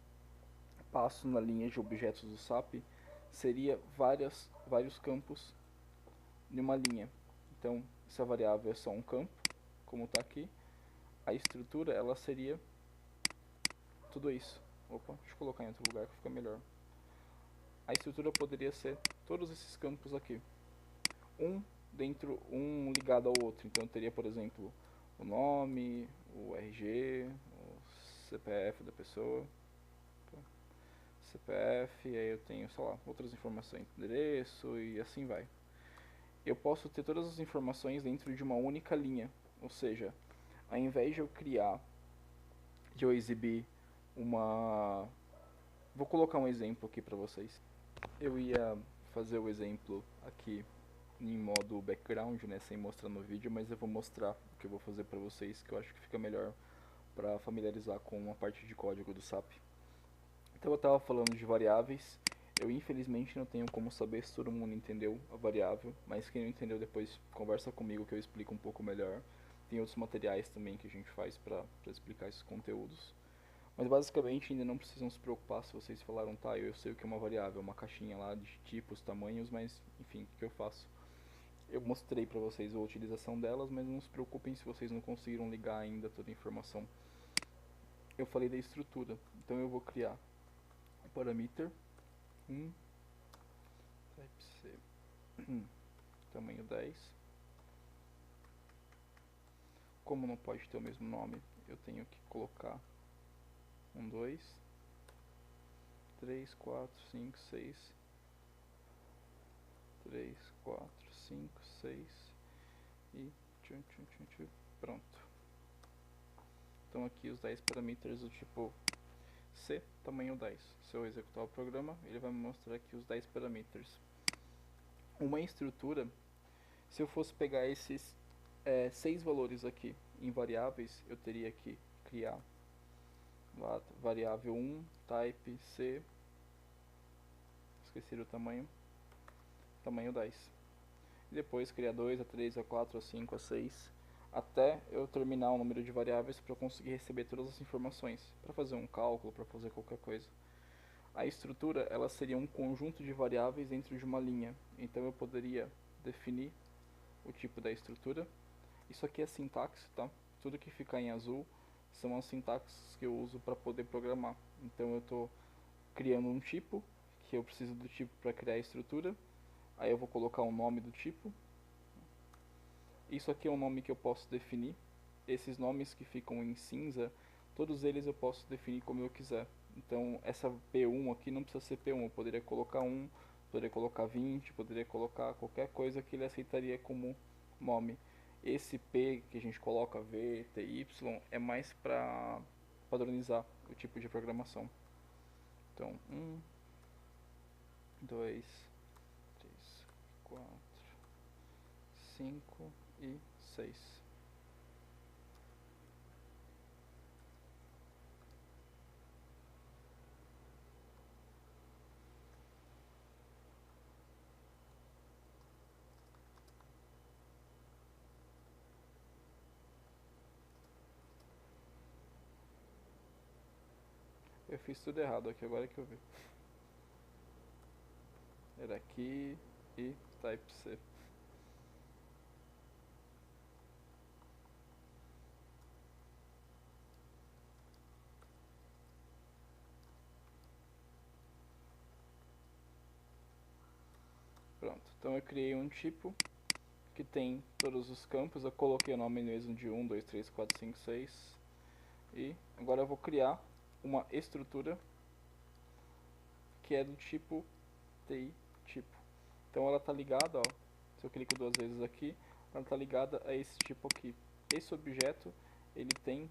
passo na linha de objetos do SAP, seria vários campos em uma linha. Então, se a variável é só um campo, como está aqui, a estrutura ela seria tudo isso. Opa, deixa eu colocar em outro lugar que fica melhor. A estrutura poderia ser todos esses campos aqui, um ligado ao outro. Então, eu teria, por exemplo, o nome, o RG, o CPF da pessoa, CPF, aí eu tenho, sei lá, outras informações, endereço e assim vai. Eu posso ter todas as informações dentro de uma única linha, ou seja, ao invés de eu exibir uma... Vou colocar um exemplo aqui para vocês. Eu ia fazer o exemplo aqui em modo background, né, sem mostrar no vídeo, mas eu vou mostrar o que eu vou fazer para vocês, que eu acho que fica melhor para familiarizar com uma parte de código do SAP. Então eu estava falando de variáveis. Eu infelizmente não tenho como saber se todo mundo entendeu a variável, mas quem não entendeu depois conversa comigo que eu explico um pouco melhor. Tem outros materiais também que a gente faz para explicar esses conteúdos. Mas basicamente ainda não precisam se preocupar se vocês falaram, tá, eu sei o que é uma variável, uma caixinha lá de tipos, tamanhos, mas enfim, o que eu faço? Eu mostrei para vocês a utilização delas, mas não se preocupem se vocês não conseguiram ligar ainda toda a informação. Eu falei da estrutura, então eu vou criar o parameter 1 type C tamanho 10. Como não pode ter o mesmo nome, eu tenho que colocar 1, 2, 3, 4, 5, 6, 3, 4, 5, 6 e pronto. Então aqui os 10 parameters do tipo C, tamanho 10. Se eu executar o programa, ele vai me mostrar aqui os 10 parameters. Uma estrutura, se eu fosse pegar esses 6 valores aqui em variáveis, eu teria que criar variável 1, type C, esqueci o tamanho 10. E depois criar 2, a 3, a 4, a 5, a 6, até eu terminar o número de variáveis para conseguir receber todas as informações, para fazer um cálculo, para fazer qualquer coisa. A estrutura, ela seria um conjunto de variáveis dentro de uma linha. Então eu poderia definir o tipo da estrutura. Isso aqui é sintaxe, tá? Tudo que fica em azul são as sintaxes que eu uso para poder programar. Então eu estou criando um tipo, que eu preciso do tipo para criar a estrutura. Aí eu vou colocar o nome do tipo. Isso aqui é um nome que eu posso definir. Esses nomes que ficam em cinza, todos eles eu posso definir como eu quiser. Então essa P1 aqui não precisa ser P1, eu poderia colocar 1, poderia colocar 20, poderia colocar qualquer coisa que ele aceitaria como nome. Esse P que a gente coloca V, T, Y é mais para padronizar o tipo de programação. Então 1, 2, 3, 4, 5 e 6. Eu fiz tudo errado aqui, agora que eu vi. Era aqui e type C. Pronto, então eu criei um tipo que tem todos os campos, eu coloquei o nome mesmo de 1, 2, 3, 4, 5, 6 e agora eu vou criar uma estrutura que é do tipo TI tipo. Então ela está ligada, ó, se eu clico 2 vezes aqui, ela está ligada a esse tipo aqui. Esse objeto ele tem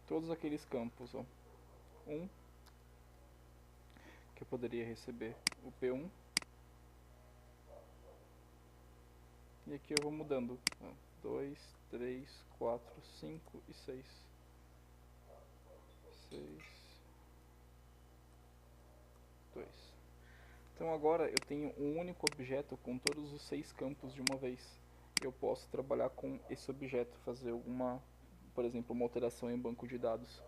todos aqueles campos, ó. Que eu poderia receber o P1. E aqui eu vou mudando, 2, 3, 4, 5 e 6. 6, 2. Então agora eu tenho um único objeto com todos os 6 campos de uma vez. Eu posso trabalhar com esse objeto, fazer alguma, por exemplo, uma alteração em banco de dados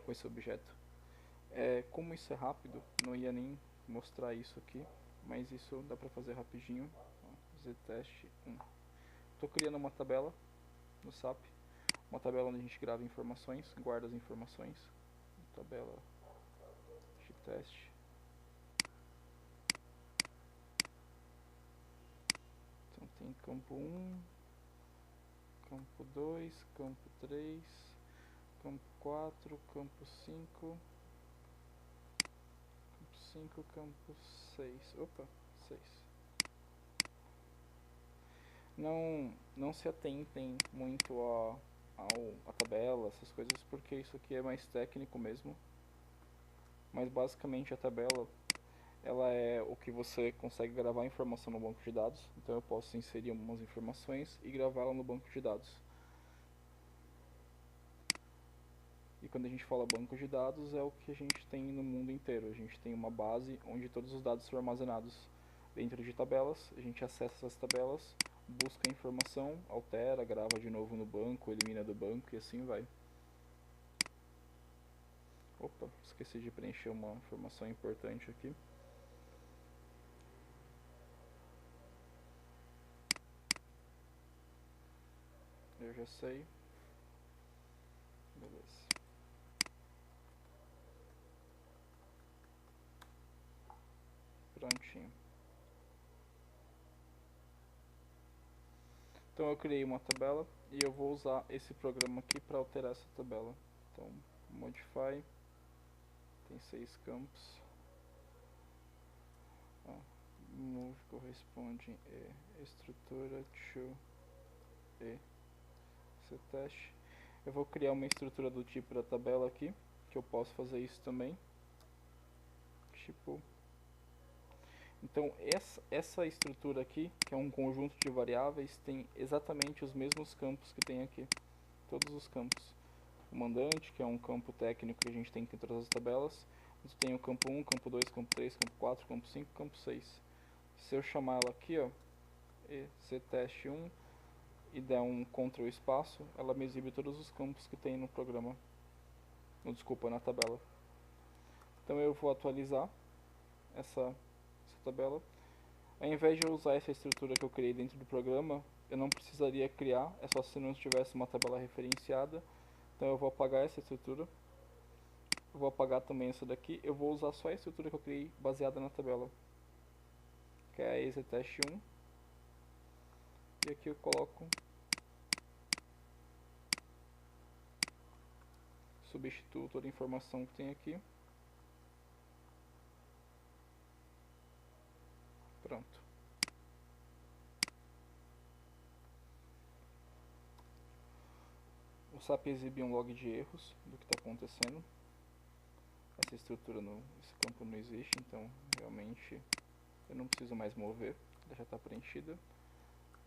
com esse objeto. Como isso é rápido, não ia nem mostrar isso aqui, mas isso dá pra fazer rapidinho. Ztest 1. Estou criando uma tabela no SAP, uma tabela onde a gente grava informações, guarda as informações. Tabela de teste. Então tem campo 1, campo 2, campo 3, campo 4, campo 5, campo 5, campo 6. Opa, 6. Não se atentem muito a tabela, essas coisas, porque isso aqui é mais técnico mesmo. Mas basicamente a tabela, ela é o que você consegue gravar informação no banco de dados. Então eu posso inserir algumas informações e gravá-la no banco de dados. E quando a gente fala banco de dados, é o que a gente tem no mundo inteiro. A gente tem uma base onde todos os dados são armazenados dentro de tabelas. A gente acessa essas tabelas, busca a informação, altera, grava de novo no banco, elimina do banco e assim vai. Opa, esqueci de preencher uma informação importante aqui. Eu já sei. Beleza. Prontinho. Então eu criei uma tabela e eu vou usar esse programa aqui para alterar essa tabela. Então, modify, tem 6 campos. Move corresponde estrutura to ctest. Eu vou criar uma estrutura do tipo da tabela aqui, que eu posso fazer isso também. Tipo, então essa estrutura aqui, que é um conjunto de variáveis, tem exatamente os mesmos campos que tem aqui. Todos os campos. O mandante, que é um campo técnico que a gente tem em todas as tabelas. Você tem o campo 1, campo 2, campo 3, campo 4, campo 5, campo 6. Se eu chamar ela aqui, ó, ctest1, e der um Ctrl espaço, ela me exibe todos os campos que tem no programa. Desculpa, na tabela. Então eu vou atualizar essa tabela. Ao invés de eu usar essa estrutura que eu criei dentro do programa, eu não precisaria criar, é só se não tivesse uma tabela referenciada. Então eu vou apagar essa estrutura. Eu vou apagar também essa daqui. Eu vou usar só a estrutura que eu criei baseada na tabela, que é a EasyTest1. E aqui eu coloco, substituo toda a informação que tem aqui. Pronto. O SAP exibe um log de erros do que está acontecendo. Essa estrutura, esse campo não existe, então realmente eu não preciso mais mover, ela já está preenchida.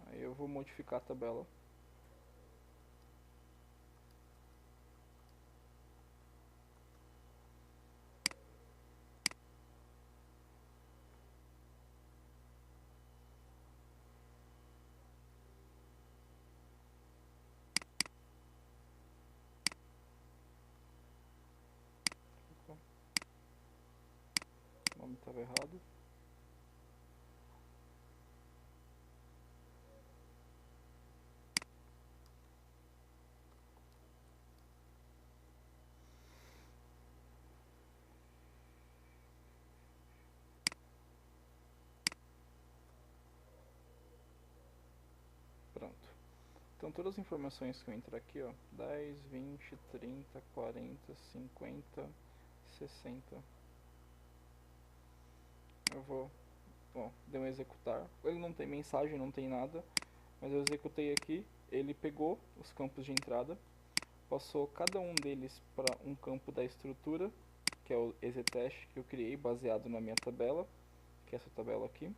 Aí eu vou modificar a tabela. O nome estava errado. Pronto. Então todas as informações que eu entrar aqui, ó, 10, 20, 30, 40, 50, 60. Eu vou, bom, deu um executar. Ele não tem mensagem, não tem nada, mas eu executei aqui. Ele pegou os campos de entrada, passou cada um deles para um campo da estrutura, que é o EasyTest que eu criei baseado na minha tabela, que é essa tabela aqui.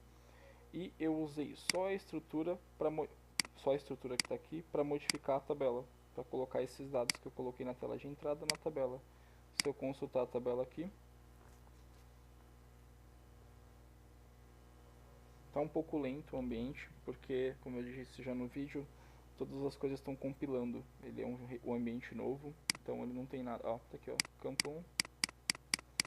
E eu usei só a estrutura que está aqui para modificar a tabela, para colocar esses dados que eu coloquei na tela de entrada na tabela. Se eu consultar a tabela aqui, está um pouco lento o ambiente, porque, como eu disse já no vídeo, todas as coisas estão compilando. Ele é um ambiente novo, então ele não tem nada. Ó, tá aqui, ó, campo 1.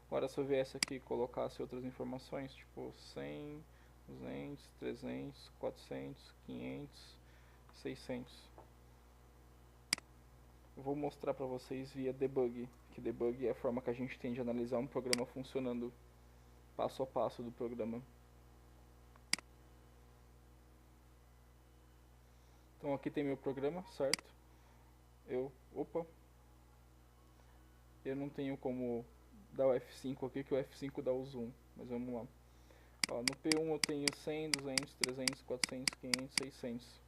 Agora se eu viesse aqui e colocasse outras informações, tipo 100, 200, 300, 400, 500, 600. Eu vou mostrar para vocês via debug, que debug é a forma que a gente tem de analisar um programa funcionando, passo a passo do programa. Então aqui tem meu programa, certo? Eu não tenho como dá o F5 aqui, que o F5 dá o zoom. Mas vamos lá. Ó, no P1 eu tenho 100, 200, 300, 400, 500, 600.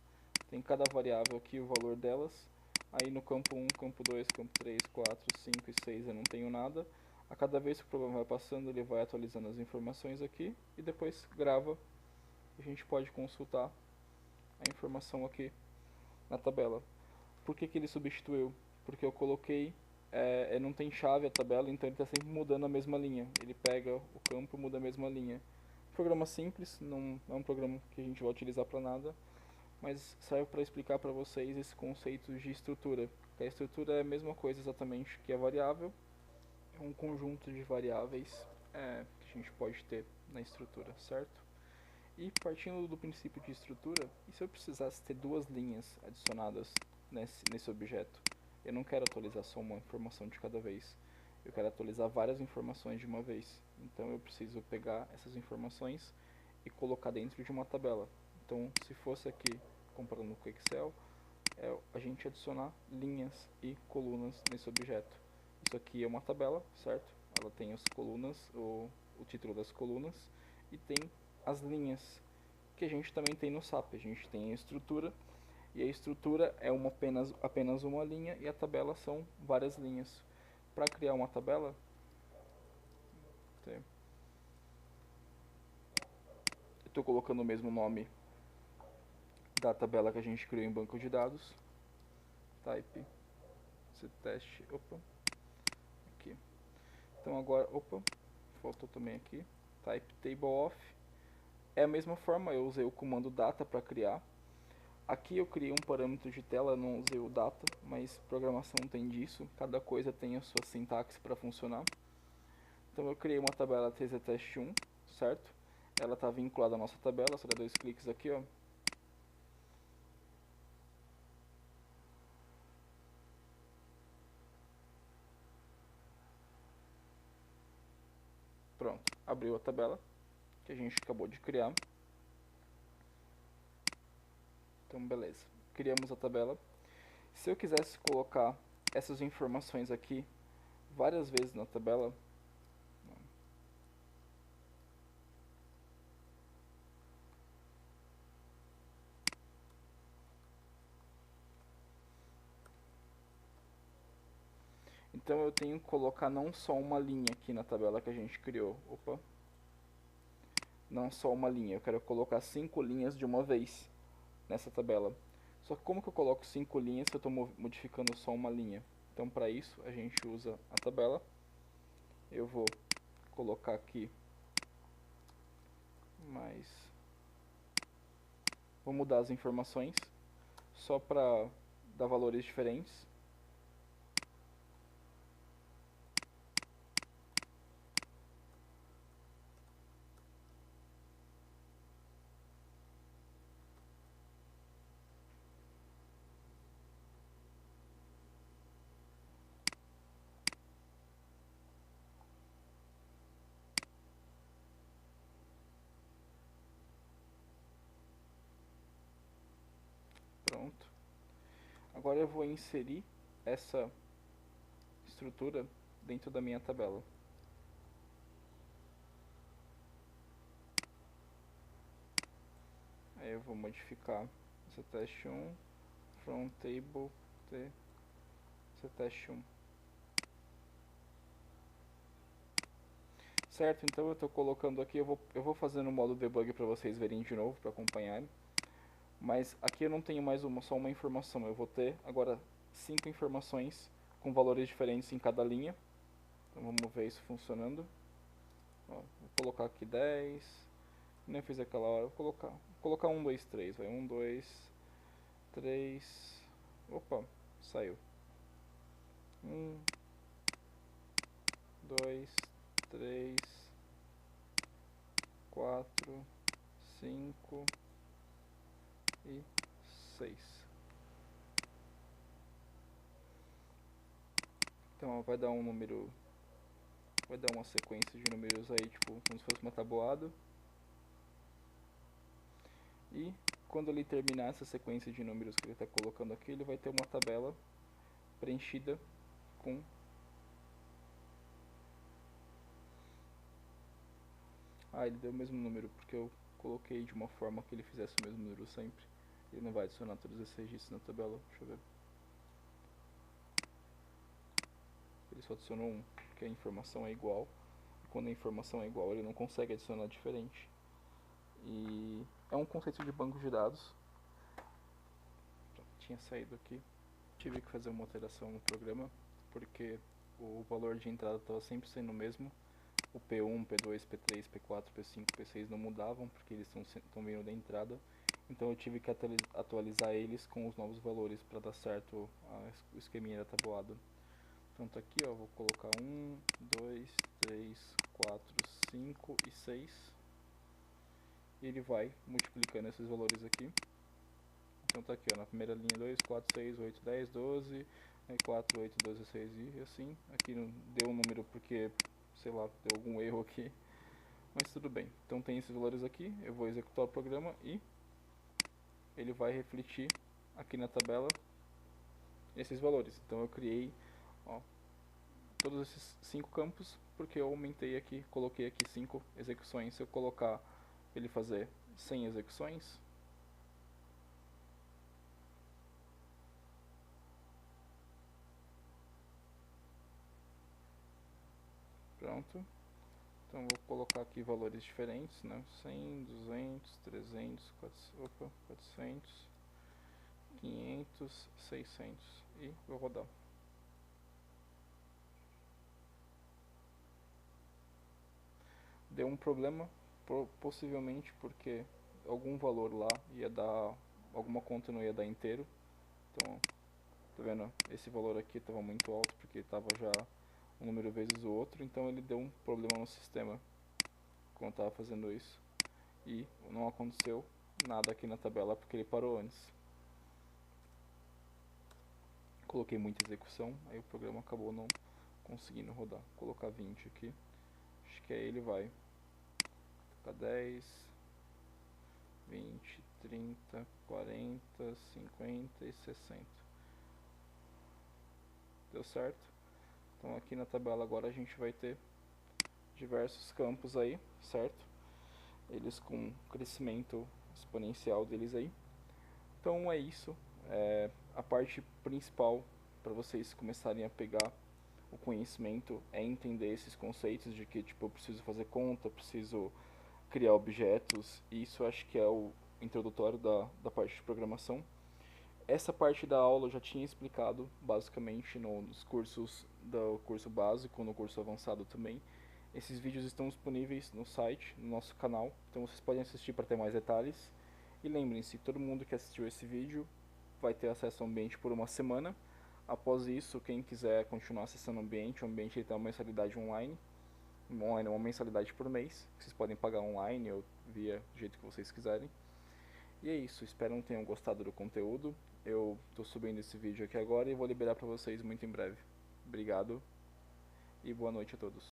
Tem cada variável aqui, o valor delas. Aí no campo 1, campo 2, campo 3, 4, 5 e 6 eu não tenho nada. A cada vez que o programa vai passando, ele vai atualizando as informações aqui e depois grava. A gente pode consultar a informação aqui na tabela. Por que ele substituiu? Porque eu coloquei, não tem chave a tabela, então ele está sempre mudando a mesma linha. Ele pega o campo e muda a mesma linha. Programa simples, não é um programa que a gente vai utilizar para nada, mas serve para explicar para vocês esse conceito de estrutura. Que a estrutura é a mesma coisa exatamente que a variável, é um conjunto de variáveis que a gente pode ter na estrutura, certo? E partindo do princípio de estrutura, e se eu precisasse ter duas linhas adicionadas nesse objeto? Eu não quero atualizar só uma informação de cada vez, eu quero atualizar várias informações de uma vez. Então eu preciso pegar essas informações e colocar dentro de uma tabela. Então se fosse aqui, comparando com o Excel, a gente adicionar linhas e colunas nesse objeto. Isso aqui é uma tabela, certo? Ela tem as colunas, o título das colunas, e tem as linhas, que a gente também tem no SAP. A gente tem a estrutura, e a estrutura é apenas uma linha, e a tabela são várias linhas. Para criar uma tabela, eu estou colocando o mesmo nome da tabela que a gente criou em banco de dados, type, teste, aqui. Então agora, faltou também aqui, type table of. É a mesma forma, eu usei o comando data para criar. Aqui eu criei um parâmetro de tela, não usei o data, mas programação tem disso, cada coisa tem a sua sintaxe para funcionar. Então eu criei uma tabela tztest1, certo? Ela está vinculada à nossa tabela, só dá 2 cliques aqui, ó. Pronto, abriu a tabela que a gente acabou de criar. Então beleza, criamos a tabela. Se eu quisesse colocar essas informações aqui várias vezes na tabela, então eu tenho que colocar não só uma linha aqui na tabela que a gente criou. Não só uma linha, eu quero colocar 5 linhas de uma vez nessa tabela. Só que como que eu coloco 5 linhas se eu estou modificando só uma linha? Então para isso a gente usa a tabela. Eu vou colocar aqui vou mudar as informações só para dar valores diferentes. Pronto. Agora eu vou inserir essa estrutura dentro da minha tabela. Aí eu vou modificar esse teste 1 from table teste 1. Certo, então eu estou colocando aqui, eu vou fazer no modo debug para vocês verem de novo, para acompanharem. Mas aqui eu não tenho mais só uma informação, eu vou ter agora 5 informações com valores diferentes em cada linha. Então vamos ver isso funcionando. Ó, vou colocar aqui 10, nem fiz aquela hora, vou colocar 1, 2, 3, vai 1, 2, 3, saiu. 1, 2, 3, 4, 5 e 6. Então vai dar um número, vai dar uma sequência de números aí, tipo, como se fosse uma tabuada. E quando ele terminar essa sequência de números que ele está colocando aqui, ele vai ter uma tabela preenchida com Ah, ele deu o mesmo número porque eu coloquei de uma forma que ele fizesse o mesmo número sempre. Ele não vai adicionar todos esses registros na tabela. Deixa eu ver. Ele só adicionou um, porque a informação é igual. E quando a informação é igual, ele não consegue adicionar diferente. E é um conceito de banco de dados. Tinha saído aqui. Tive que fazer uma alteração no programa, porque o valor de entrada estava sempre sendo o mesmo. O P1, P2, P3, P4, P5, P6 não mudavam, porque eles estão vindo da entrada. Então eu tive que atualizar eles com os novos valores para dar certo o esqueminha da tabuada. Então tá aqui, ó, vou colocar 1, 2, 3, 4, 5 e 6. E ele vai multiplicando esses valores aqui. Então tá aqui, ó, na primeira linha 2, 4, 6, 8, 10, 12, 4, 8, 12, 6 e assim. Aqui não deu um número porque, sei lá, deu algum erro aqui. Mas tudo bem. Então tem esses valores aqui, eu vou executar o programa e ele vai refletir aqui na tabela esses valores. Então eu criei, ó, todos esses 5 campos porque eu aumentei aqui, coloquei aqui 5 execuções. Se eu colocar ele fazer 100 execuções, pronto. Então vou colocar aqui valores diferentes, né? 100, 200, 300, 400, 500, 600 e vou rodar. Deu um problema, possivelmente porque algum valor lá ia dar, alguma conta não ia dar inteiro. Então, tá vendo? Esse valor aqui estava muito alto porque estava já um número vezes o outro, então ele deu um problema no sistema quando estava fazendo isso. E não aconteceu nada aqui na tabela porque ele parou antes. Coloquei muita execução, aí o programa acabou não conseguindo rodar. Vou colocar 20 aqui, acho que aí ele vai. Colocar 10, 20, 30, 40, 50 e 60. Deu certo? Então aqui na tabela agora a gente vai ter diversos campos aí, certo? Eles com crescimento exponencial deles aí. Então é isso. A parte principal para vocês começarem a pegar o conhecimento é entender esses conceitos de que tipo eu preciso fazer conta, preciso criar objetos. E isso acho que é o introdutório da parte de programação. Essa parte da aula eu já tinha explicado basicamente nos cursos do curso básico, no curso avançado também. Esses vídeos estão disponíveis no site, no nosso canal, então vocês podem assistir para ter mais detalhes. E lembrem-se, todo mundo que assistiu esse vídeo vai ter acesso ao ambiente por uma semana. Após isso, quem quiser continuar acessando o ambiente ele tem uma mensalidade online, uma mensalidade por mês, que vocês podem pagar online ou via do jeito que vocês quiserem. E é isso, espero que tenham gostado do conteúdo. Eu estou subindo esse vídeo aqui agora e vou liberar para vocês muito em breve. Obrigado e boa noite a todos.